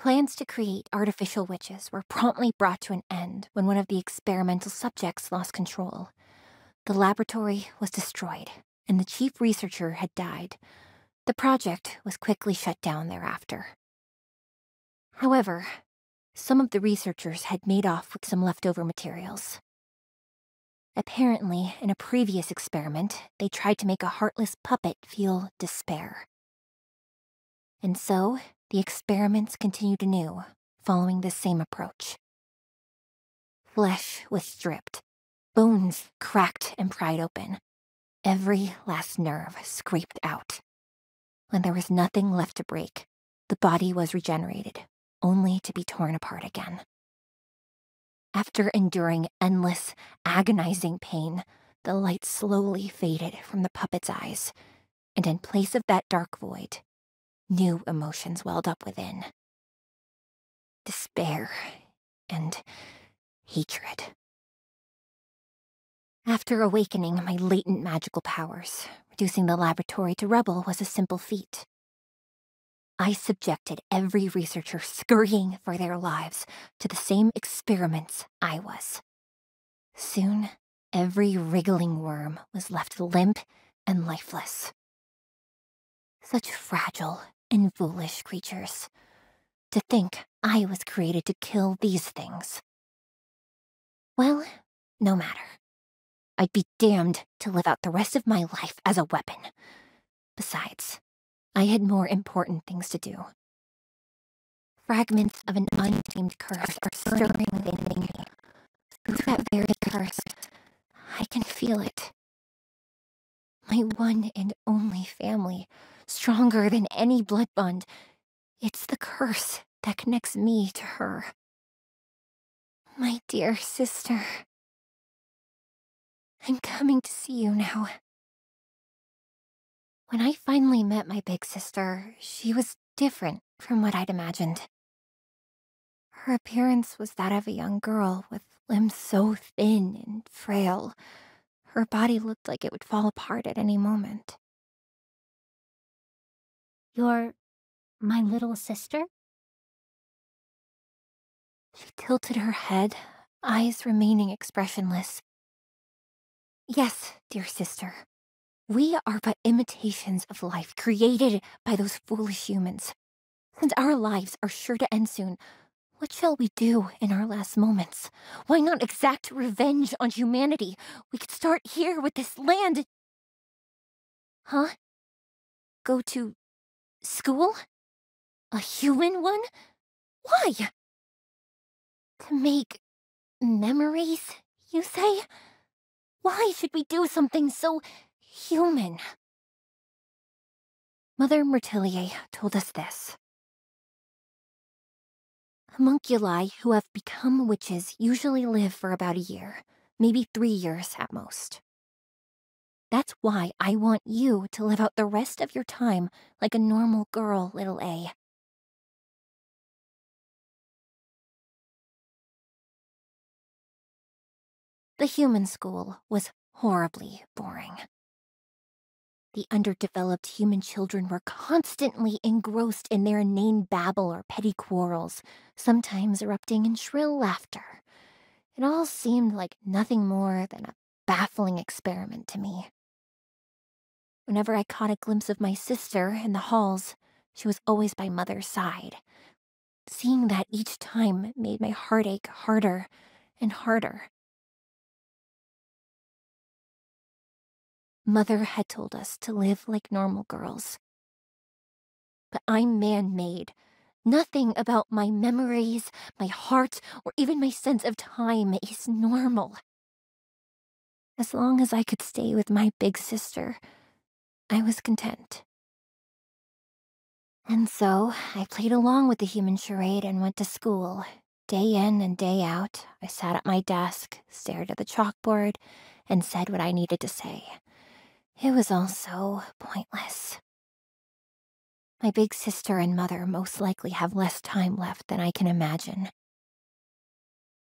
Plans to create artificial witches were promptly brought to an end when one of the experimental subjects lost control. The laboratory was destroyed, and the chief researcher had died. The project was quickly shut down thereafter. However, some of the researchers had made off with some leftover materials. Apparently, in a previous experiment, they tried to make a heartless puppet feel despair. And so, the experiments continued anew, following the same approach. Flesh was stripped, bones cracked and pried open, every last nerve scraped out. When there was nothing left to break, the body was regenerated, only to be torn apart again. After enduring endless, agonizing pain, the light slowly faded from the puppet's eyes, and in place of that dark void, new emotions welled up within. Despair and hatred. After awakening my latent magical powers, reducing the laboratory to rubble was a simple feat. I subjected every researcher scurrying for their lives to the same experiments I was. Soon, every wriggling worm was left limp and lifeless. Such fragile and foolish creatures. To think I was created to kill these things. Well, no matter. I'd be damned to live out the rest of my life as a weapon. Besides, I had more important things to do. Fragments of an untamed curse are stirring within me. Through that very curse, I can feel it. My one and only family, stronger than any blood bond. It's the curse that connects me to her. My dear sister. I'm coming to see you now. When I finally met my big sister, she was different from what I'd imagined. Her appearance was that of a young girl with limbs so thin and frail. Her body looked like it would fall apart at any moment. You're my little sister? She tilted her head, eyes remaining expressionless. Yes, dear sister. We are but imitations of life created by those foolish humans. Since our lives are sure to end soon, what shall we do in our last moments? Why not exact revenge on humanity? We could start here with this land. Huh? Go to school? A human one? Why? To make memories, you say? Why should we do something so human? Mother Myrtillier told us this. Homunculi who have become witches usually live for about a year, maybe 3 years at most. That's why I want you to live out the rest of your time like a normal girl, little A. The human school was horribly boring. The underdeveloped human children were constantly engrossed in their inane babble or petty quarrels, sometimes erupting in shrill laughter. It all seemed like nothing more than a baffling experiment to me. Whenever I caught a glimpse of my sister in the halls, she was always by Mother's side. Seeing that each time made my heart ache harder and harder. Mother had told us to live like normal girls. But I'm man-made. Nothing about my memories, my heart, or even my sense of time is normal. As long as I could stay with my big sister, I was content. And so, I played along with the human charade and went to school. Day in and day out, I sat at my desk, stared at the chalkboard, and said what I needed to say. It was all so pointless. My big sister and mother most likely have less time left than I can imagine.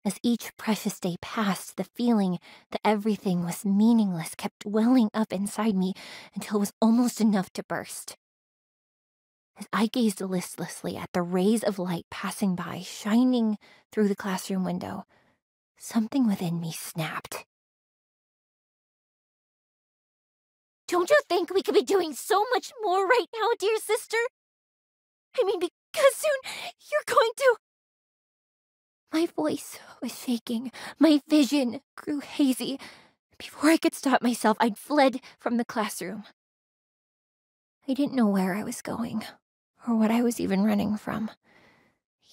As each precious day passed, the feeling that everything was meaningless kept welling up inside me until it was almost enough to burst. As I gazed listlessly at the rays of light passing by, shining through the classroom window, something within me snapped. Don't you think we could be doing so much more right now, dear sister? I mean, because soon you're going to... My voice was shaking. My vision grew hazy. Before I could stop myself, I'd fled from the classroom. I didn't know where I was going, or what I was even running from.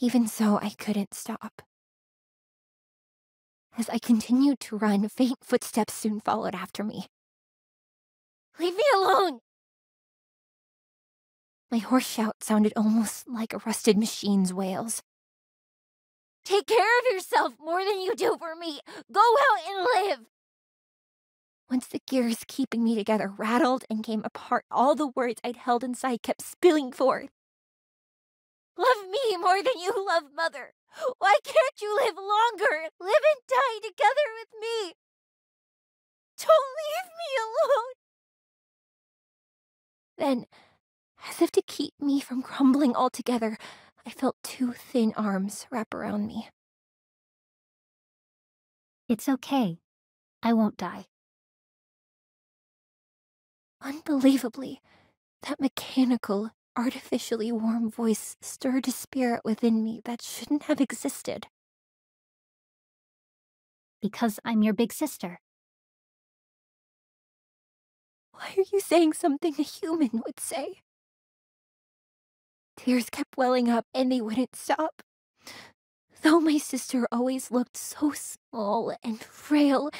Even so, I couldn't stop. As I continued to run, faint footsteps soon followed after me. Leave me alone! My hoarse shout sounded almost like a rusted machine's wails. Take care of yourself more than you do for me! Go out and live! Once the gears keeping me together rattled and came apart, all the words I'd held inside kept spilling forth. Love me more than you love Mother! Why can't you live longer? Live and die together with me! Don't leave me alone! Then, as if to keep me from crumbling altogether, I felt two thin arms wrap around me. It's okay. I won't die. Unbelievably, that mechanical, artificially warm voice stirred a spirit within me that shouldn't have existed. Because I'm your big sister. Why are you saying something a human would say? Tears kept welling up and they wouldn't stop. Though my sister always looked so small and frail,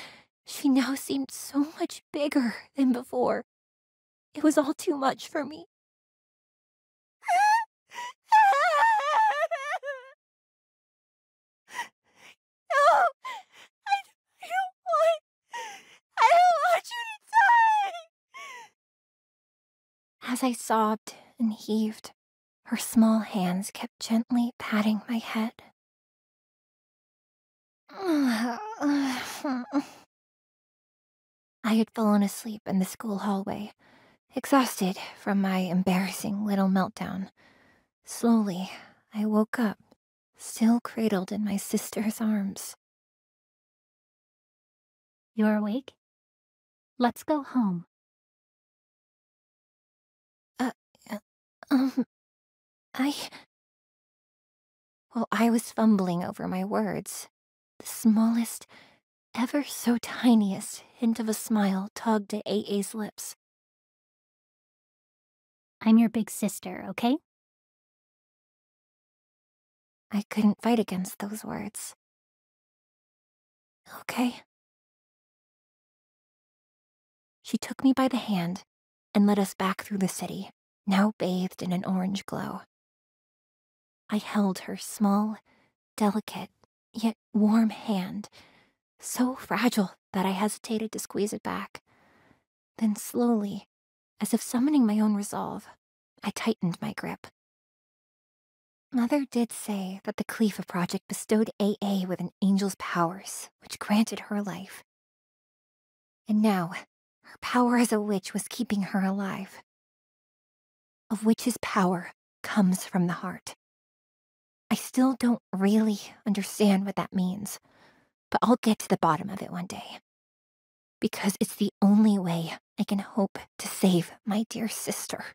she now seemed so much bigger than before. It was all too much for me. No! I don't want you to die! As I sobbed and heaved, her small hands kept gently patting my head. I had fallen asleep in the school hallway, exhausted from my embarrassing little meltdown. Slowly, I woke up, still cradled in my sister's arms. You're awake? Let's go home. Uh, um, I... While I was fumbling over my words, the smallest, ever so tiniest hint of a smile tugged at AA's lips. I'm your big sister, okay? I couldn't fight against those words. Okay. She took me by the hand and led us back through the city, now bathed in an orange glow. I held her small, delicate, yet warm hand, so fragile that I hesitated to squeeze it back. Then slowly, as if summoning my own resolve, I tightened my grip. Mother did say that the Khalifa Project bestowed AA with an angel's powers, which granted her life. And now, her power as a witch was keeping her alive. A witch's power comes from the heart. I still don't really understand what that means, but I'll get to the bottom of it one day. Because it's the only way I can hope to save my dear sister.